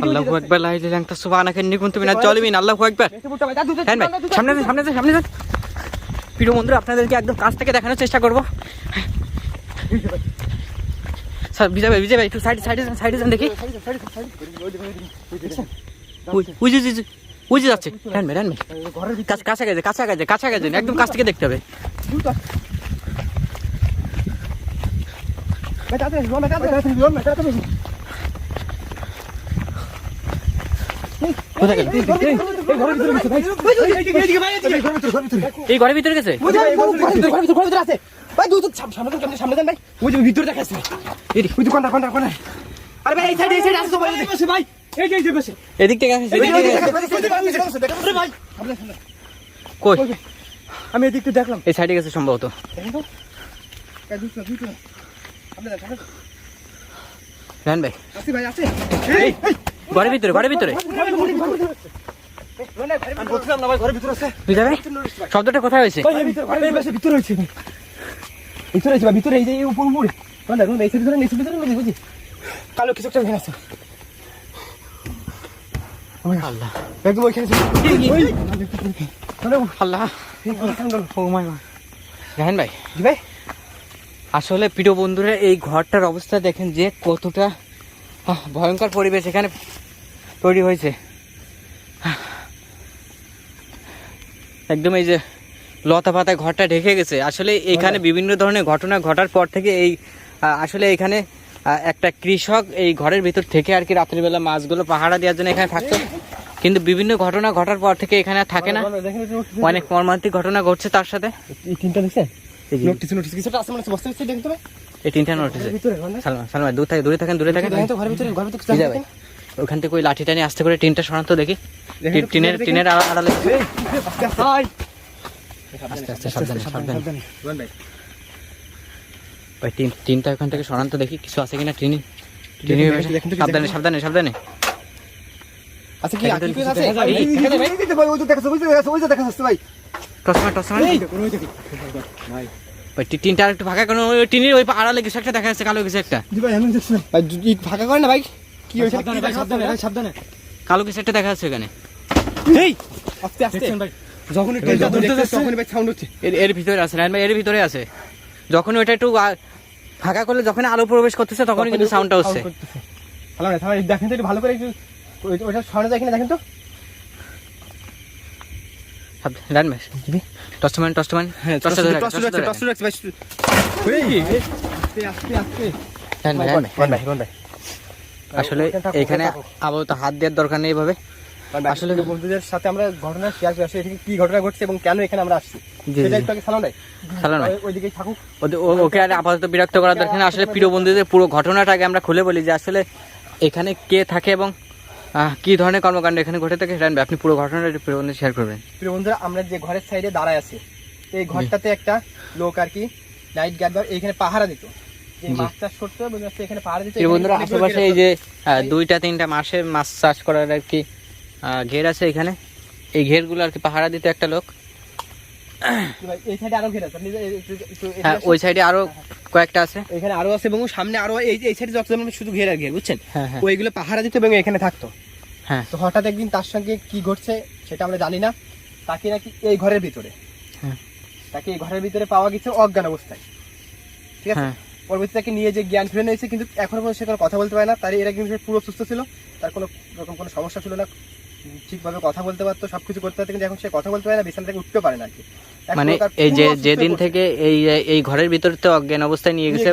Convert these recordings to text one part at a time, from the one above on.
আল্লাহু আকবার, লা ইলাহা ইল্লাল্লাহ, সুবহানাকা ইন্নী কুনতু মিনাজ জালিমিন। আল্লাহু আকবার। সামনে যান। প্রিয় বন্ধুরা, আপনাদেরকে একদম কাছ থেকে দেখানোর চেষ্টা করবো। বিজয় ভাই একটু সাইডে যান দেখি। বুঝে যাচ্ছে। কাছা গেছে একদম কাছ থেকে দেখতে হবে। এই ঘরের ভিতরে গেছে। এদিক থেকে আমি এদিক থেকে দেখলাম, এই সাইডে গেছে সম্ভবত। ঘরের ভিতরে শব্দটা কোথায় হয়েছে? কালো কিছু একটা ভেঙে আছে। আসলে প্রিয় বন্ধুরা, এই ঘরটার অবস্থা দেখেন যে কতটা ভয়ঙ্কর পরিবেশ এখানে তৈরি হয়েছে। একদম এই যে লতা পাতায় ঘরটা ঢেকে গেছে। আসলে এখানে বিভিন্ন ধরনের ঘটনা ঘটার পর থেকে এই আসলে এখানে একটা কৃষক এই ঘরের ভিতর থেকে আর কি রাত্রিবেলা মাছগুলো পাহারা দেওয়ার জন্য এখানে থাকতো, কিন্তু বিভিন্ন ঘটনা ঘটার পর থেকে এখানে আর থাকে না। অনেক মর্মান্তিক ঘটনা ঘটছে তার সাথে। এই তিনটা নোটিস। সালমান দূরে থাকেন। ওখান থেকে ওই লাঠি টানি আস্তে করে টিনটা সরান্ত দেখি। টিনের আড়ালে ভাই টিনটা ওখান থেকে সরান্ত দেখি কিছু আছে কিনা। সাবধানে। টিনটা একটু ফাঁকা করেন। টিনের ওই আড়ালে কিছু একটা দেখা যাচ্ছে, কালো কিছু একটা। ফাঁকা করেন না ভাই, কি সাবধানে। কালো কিছু একটা দেখা যাচ্ছে এখানে। এর ভিতরে আছে রায়ন ভাই, এর ভিতরে আছে। যখন ওইটা একটু ফাঁকা করলে, যখন আলো প্রবেশ করতেছে, তখনই কিন্তু সাউন্ডটা হচ্ছে। দেখেন তো ভালো করে, ওইটা সরানো যায় কিনা দেখেন তো। আসলে এখানে আপাতত হাত দেওয়ার দরকার নেই এভাবে। আসলে বন্ধুদের সাথে আমরা ঘটনা শেয়ার করে আসি, কি ঘটনা ঘটছে এবং কেন এখানে আমরা আসছি। ওকে আর আপাতত বিরক্ত করার দরকার নেই। আসলে প্রিয় বন্ধুদের পুরো ঘটনাটাকে আমরা খুলে বলি যে আসলে এখানে কে থাকে এবং কি ধরনের কর্মকাণ্ড এখানে ঘটে থাকে। আপনি পুরো ঘটনাটা প্রিয় বন্ধু শেয়ার করবেন। প্রিয় বন্ধুরা, আমরা যে ঘরের সাইডে দাঁড়ায় আছি, এই ঘরটাতে একটা লোক আর কি নাইট গার্ড এখানে পাহারা দিত, মাছ চাষ করতো এখানে পাহারা দিত। প্রিয় বন্ধুরা, আশেপাশে এই যে 2-3টা মাসে মাছ চাষ করার আর কি ঘের আছে এখানে। এই ঘেরগুলো আর কি পাহারা দিত একটা লোক। এই সাইডে আরো ঘের আছে, ওই সাইডে আরো কয়েকটা আছে, এখানে আরো আছে এবং সামনে আরো এই সাইডে যত শুধু ঘের আর ঘের, বুঝছেন। ওইগুলো পাহারা দিত এবং এখানে থাকতো। হ্যাঁ, তো হঠাৎ একদিন তার সঙ্গে কি ঘটছে সেটা আমরা জানি না। তাকে নাকি এই ঘরের ভিতরে পাওয়া গেছে অজ্ঞান অবস্থায়, ঠিক আছে। পরবর্তী তাকে নিয়ে যে জ্ঞান ফিরে নিয়েছে, কিন্তু এখনো পর্যন্ত সে কোনো কথা বলতে পারে না। তার এর একদিন পুরো সুস্থ ছিল, তার কোনো রকম কোনো সমস্যা ছিল না, ঠিকভাবে কথা বলতে পারতো, সবকিছু করতে পারতো, কিন্তু এখন সে কথা বলতে পারে না, বিছানা থেকে উঠতে পারে না আর কি। মানে এই যে যেদিন থেকে এই ঘরের ভিতরে তো অজ্ঞান অবস্থায় নিয়ে গেছে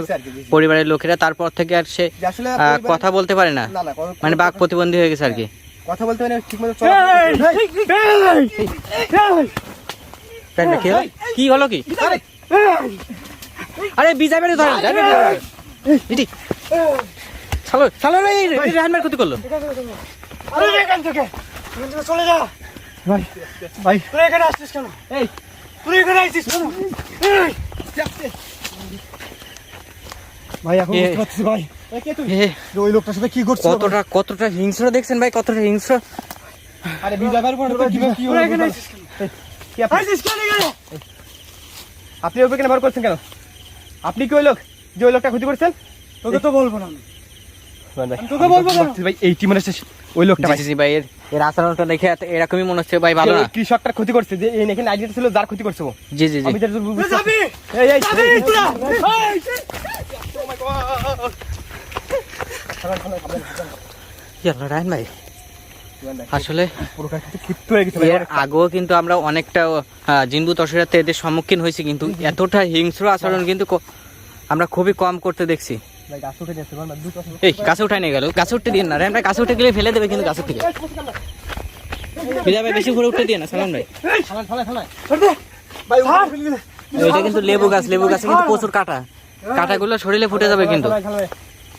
পরিবারের লোকেরা, তারপর থেকে আর সে কথা বলতে পারে না, মানে বাক প্রতিবন্ধী হয়ে গেছে আর কি। কথা বলতে পারে না ঠিকমতো। কি হলো কি? আরে বিজয় বেড়ে ধরেন ক্ষতি করলো। চলে যা ভাই, তুই এখানে আসছিস কেন? তুই এখানে আসছিস ভাই? এখন বুঝতে পারছিস ভাই ওই লোকটার সাথে কি করছিস? কতটা হিংস্র দেখছেন ভাই, কতটা হিংস্র। আরে বিজয় ভাইয়ের উপর কি হলো? কি আপনি ওকে কেন বার করছেন কেন? আপনি কি ওই লোক যে ওই লোকটা ক্ষতি করছেন? তোকে তো বলবো না তোকে বলবো ভাই এই টিম মানে ওই লোকটা ভাই। জি ভাই এর আচরণটা দেখে এরকমই মনে হচ্ছে ভাই ভালো না। কৃষকটার ক্ষতি করছে যে এই নাকি আইডিয়া ছিল যার ক্ষতি করছে ও। জি জি জি আমি যার যাবি এই এই যাবি তোরা রায়ন ভাই আসলে পুরো কাছে ক্ষিপ্ত হয়ে গেছে এর আগেও কিন্তু আমরা অনেকটা জিনবু তসরাতে এদের সম্মুখীন হয়েছি, কিন্তু এতটা হিংস্র আচরণ কিন্তু আমরা খুবই কম করতে দেখছি। ভাই গাছ উঠে যাচ্ছে ভাই দুটো এই গাছে উঠাই নিয়ে গেল, গাছে উঠতে দিন না রায়ন ভাই, গাছে উঠে গেলে ফেলে দেবে কিন্তু গাছের থেকে। বিজয় ভাই বেশি ঘুরে উঠতে দিয়ে না সালাম ভাই। ভাই এটা কিন্তু লেবু গাছ, লেবু গাছে কিন্তু প্রচুর কাটা, কাটাগুলো শরীরে ফুটে যাবে কিন্তু।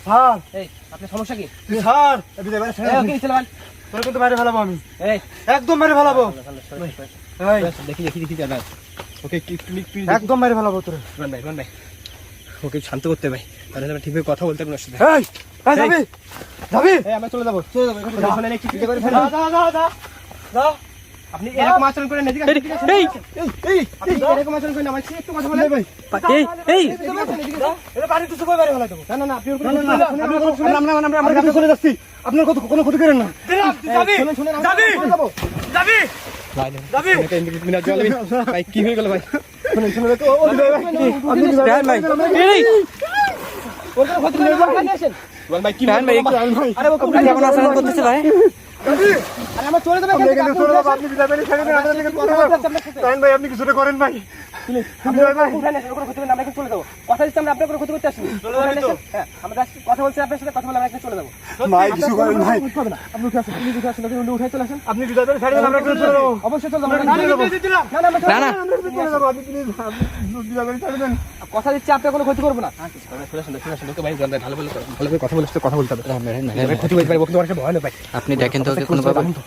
স্যার এই আপনার সমস্যা কি? স্যার বিজয় ভাই এই ওকে ছিল ভাই তোর কিন্তু মারে ফেলাবো আমি, এই একদম মারে ফেলাবো। এই দেখি দেখি দেখি দাদা ওকে কি কি একদম মারে ফেলাবো তোরে। রন ভাই ওকে শান্ত করতে ভাই, তাহলে আমরা ঠিকভাবে কথা বলতে পারবো না সাথে। এই এই যাবি যাবি এই আমরা চলে যাবো শুনে একটু চিন্তা করে ফেলো। যা যা যা যা আপনি এরকম আচরণ করেন এদিকে আসেন, এদিকে আসেন। এই এই আপনি এরকম আচরণ করেন আমার সাথে একটু কথা বলেন ভাই। এই এই এদিকে আসেন, এদিকে আসেন। এটা বাড়ি তো সবাই বাড়ি ফেলা দেবো। না না না আপনি ওর না, না, না, আপনি কথা শুনেন। আমরা কাছে চলে যাচ্ছি, আপনার কোনো ক্ষতি করেন না। যাবি শুনেন শুনেন যাবি যাবি যাবি ভাই কি হয়ে গেল ভাই? শুনেন শুনেন তো রায়ন ভাই এই ওর কোনো ক্ষতি করে না আসেন। ভাই কি রায়ন ভাই আরে ও আপনি কেমন আচরণ করতেছে ভাই? আরে আমরা চলে যাবো এখান থেকে, আপনি চলে যাবো, আপনি বিদায় বেরিয়ে ছেড়ে দিন, আপনার দিকে কথা বলবো। রায়ন ভাই আপনি কিছুটা করেন ভাই। আপনি ওর কোনো উঠান আসেন, ওর কোনো ক্ষতি করে না, আমরা এখানে চলে যাবো। কথা দিচ্ছি আমরা আপনার কোনো ক্ষতি করতে আসিনি। চলে যাবি তো? হ্যাঁ আমরা just কথা বলছি আপনার সাথে, কথা বলে আমরা এখানে চলে যাবো। ভাই কিছু করেন ভাই, উঠতে হবে না, আপনি উঠে আসেন, প্লিজ উঠে আসেন, উনি উঠে চলে আসেন। আপনি বিদায় বেরিয়ে ছেড়ে দিন, আমরা চলে যাবো। অবশ্যই চলে যাবো। আমরা চলে যাবো। না না আমরা চলে না না যাবো। আমরা চলে যাবো, আপনি প্লিজ বিদায় বেরিয়ে ছেড়ে দেন। কথা দিচ্ছি আপনার কোনো ক্ষতি করবো না। ভাই ভালো ভালো কথা বলে কথা বলতে হবে। ভাই ক্ষতি হয়ে যাবে, ওকে তোমার কাছে ভয় না ভাই। আপনি দেখেন তো ওকে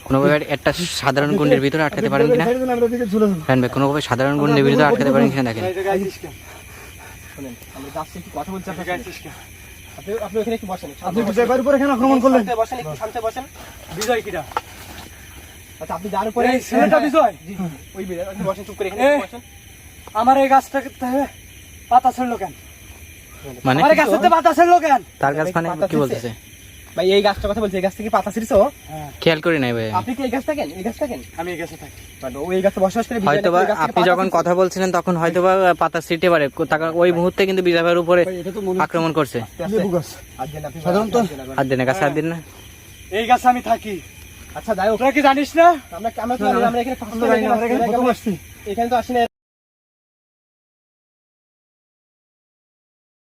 কোনোভাবে একটা সাধারণ গুন্ডের ভিতরে আটকাতে পারেন কিনা। ছেড়ে দিন, আমরা দিকে চলে যাবো। রায়ন ভাই কোনোভাবে সাধারণ গুন্ডের ভিতরে আটকাতে পারেন কিনা দেখেন। এই জায়গায় আছিস কেন? শুনেন আমরা যাচ্ছি একটু কথা বলছি আপনার সাথে। আছিস কেন? আপনি ওখানে একটু বসেন। আপনি বিজয় বাড়ির উপরে কেন আক্রমণ করলেন? শান্তে বসেন, একটু শান্তে বসেন। বিজয় কিটা? আচ্ছা আপনি যার উপরে এই ছেলেটা বিজয়? জি জি ওই বিজয়, আপনি বসেন চুপ করে এখানে এই, একটু বসেন। আমার এই গাছটাকে পাতা ছাড়লো কেন? মানে আমার এই গাছটাতে পাতা ছাড়লো কেন? তার কাছ মানে কি বলতেছে ভাই এই গাছটার কথা বলছি, এই গাছ থেকে পাতা ছিঁড়ছো? খেয়াল করি নাই ভাই। আপনি কি এই গাছটা কেন? এই গাছটা কেন? আমি এই গাছে থাকি। ও এই গাছে বসবাস করে, বিজয় হয়তোবা এই গাছ থেকে আপনি পাতা যখন ছিঁড়ছে। কথা বলছিলেন তখন হয়তোবা পাতা ছিটতে পারে, ওই মুহূর্তে কিন্তু বিজয় ভাইয়ের উপরে এটা তো মনে আক্রমণ করছে। আস্তে আস্তে। লেবু গাছ। হাত দেন আপনি। সাধারণত হাত দিন না, গাছে হাত দিন না। এই গাছে আমি থাকি। আচ্ছা যাই হোক, তোরা কি জানিস না? আমরা আমরা এখানে আমরা জানি না, আমরা এখানে প্রথম আসছি। এখানে তো আসি না।